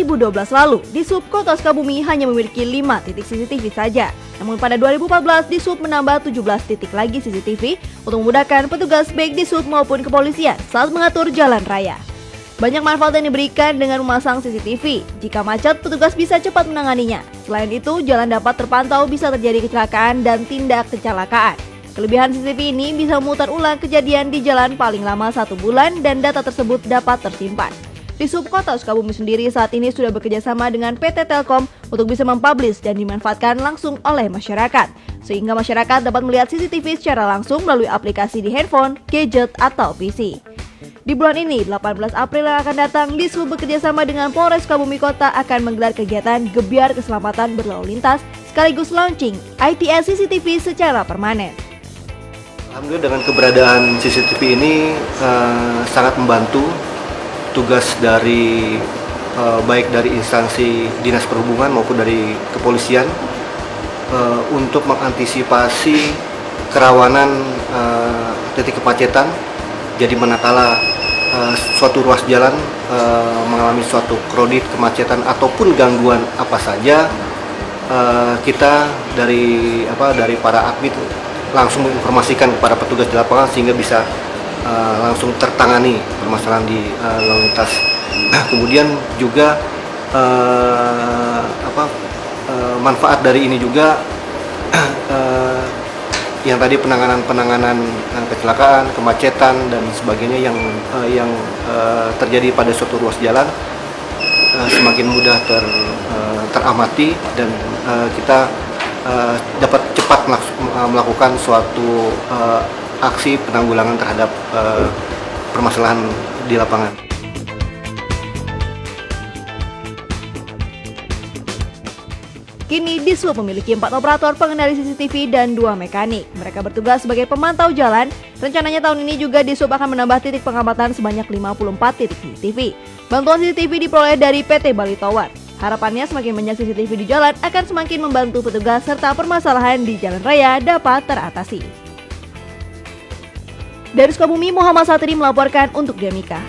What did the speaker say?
2012 lalu, Dishub Kota Sukabumi hanya memiliki 5 titik CCTV saja. Namun pada 2014, Dishub menambah 17 titik lagi CCTV untuk memudahkan petugas baik Dishub maupun kepolisian saat mengatur jalan raya. Banyak manfaat yang diberikan dengan memasang CCTV. Jika macet, petugas bisa cepat menanganinya. Selain itu, jalan dapat terpantau bisa terjadi kecelakaan dan tindak kecelakaan. Kelebihan CCTV ini bisa memutar ulang kejadian di jalan paling lama 1 bulan dan data tersebut dapat tersimpan. Dishub Kota Sukabumi sendiri saat ini sudah bekerjasama dengan PT Telkom untuk bisa mempublish dan dimanfaatkan langsung oleh masyarakat. Sehingga masyarakat dapat melihat CCTV secara langsung melalui aplikasi di handphone, gadget, atau PC. Di bulan ini, 18 April yang akan datang, Dishub bekerjasama dengan Polres Sukabumi Kota akan menggelar kegiatan Gebyar Keselamatan Berlalu Lintas sekaligus launching ITS CCTV secara permanen. Alhamdulillah dengan keberadaan CCTV ini sangat membantu tugas dari baik dari instansi dinas perhubungan maupun dari kepolisian untuk mengantisipasi kerawanan titik kemacetan. Jadi manakala suatu ruas jalan mengalami suatu krodit kemacetan ataupun gangguan apa saja, kita dari para admin langsung menginformasikan kepada petugas di lapangan sehingga bisa langsung tertangani permasalahan di lalu lintas. Kemudian juga manfaat dari ini juga yang tadi penanganan kecelakaan, kemacetan dan sebagainya yang terjadi pada suatu ruas jalan semakin mudah teramati dan kita dapat cepat melakukan suatu aksi penanggulangan terhadap permasalahan di lapangan. Kini Dishub memiliki 4 operator pengendali CCTV dan 2 mekanik. Mereka bertugas sebagai pemantau jalan. Rencananya tahun ini juga Dishub akan menambah titik pengamatan sebanyak 54 titik CCTV. Bantuan CCTV diperoleh dari PT Bali Tower. Harapannya semakin banyak CCTV di jalan akan semakin membantu petugas serta permasalahan di jalan raya dapat teratasi. Dari Sukabumi, Muhammad Satri melaporkan untuk Demika.